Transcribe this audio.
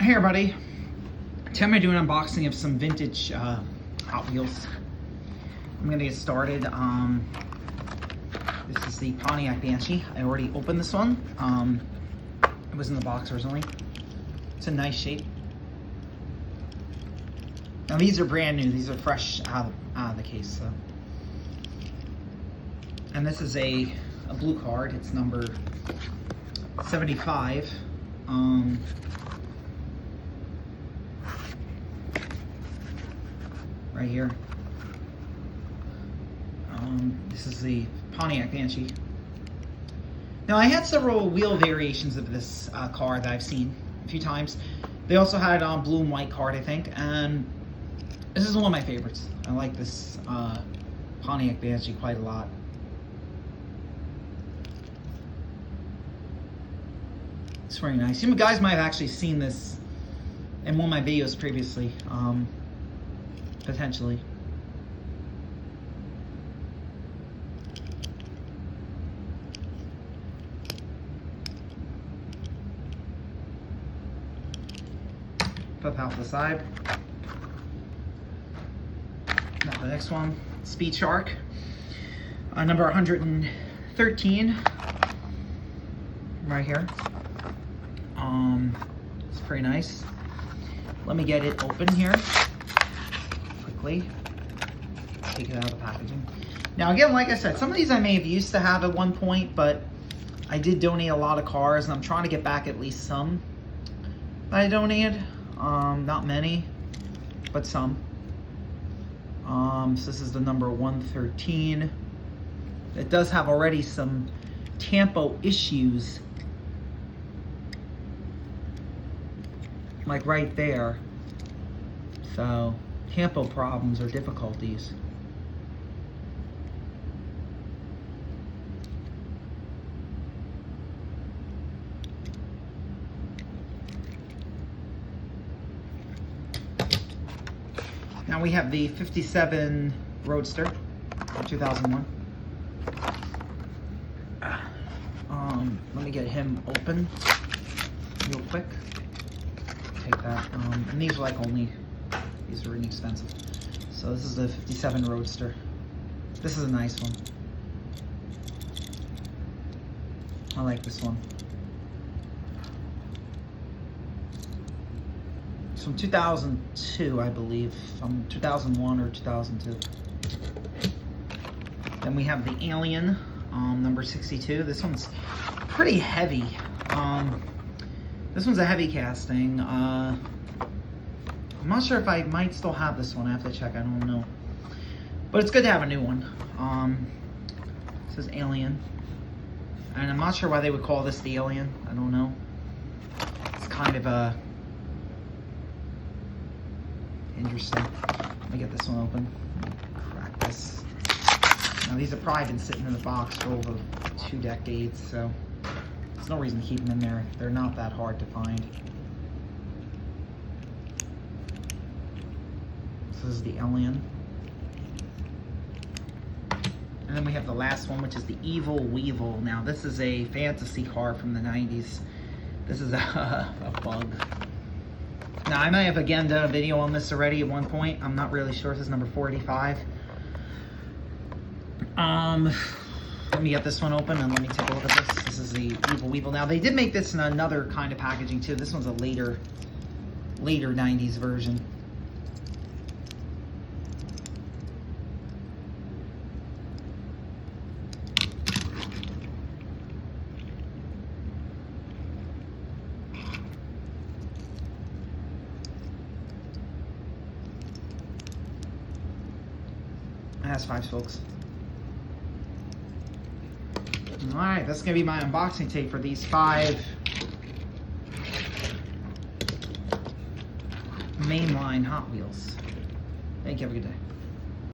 Hey everybody, today I'm going to do an unboxing of some vintage Hot Wheels. I'm going to get started. This is the Pontiac Banshee. I already opened this one. It was in the box originally. It's a nice shape. Now these are brand new. These are fresh out of the case. So. And this is a blue card. It's number 75. Right here. This is the Pontiac Banshee. Now I had several wheel variations of this car that I've seen a few times. They also had blue and white card, I think, and this is one of my favorites. I like this Pontiac Banshee quite a lot. It's very nice. You guys might have actually seen this in one of my videos previously. Potentially. Put that to the side. Now the next one, Speed Shark, number 113, right here. It's pretty nice. Let me get it open here. Take it out of the packaging. Now again, like I said, some of these I may have used to have at one point, but I did donate a lot of cars and I'm trying to get back at least some that I donated. Not many, but some. So this is the number 113. It does have already some tampo issues, like right there. So tampo problems or difficulties. Now we have the 57 Roadster from 2001. Let me get him open real quick. Take that. And these are like only. These are inexpensive. So this is the 57 Roadster. This is a nice one. I like this one. It's from 2002, I believe. From 2001 or 2002. Then we have the Alien, number 62. This one's pretty heavy. This one's a heavy casting. I'm not sure if I might still have this one. I have to check. I don't know. But it's good to have a new one. It says Alien. And I'm not sure why they would call this the Alien. I don't know. It's kind of interesting. Let me get this one open. Crack this. Now these have probably been sitting in the box for over 2 decades, so there's no reason to keep them in there. They're not that hard to find. This is the Alien. And then we have the last one, which is the Evil Weevil. Now this is a fantasy car from the 90s. This is a bug. Now I might have again done a video on this already at one point. I'm not really sure. This is number 485. Let me get this one open and let me take a look at this. This is the Evil Weevil. Now they did make this in another kind of packaging too. This one's a later 90s version. It has 5 spokes. Alright, that's going to be my unboxing tape for these 5 mainline Hot Wheels. Thank you, have a good day.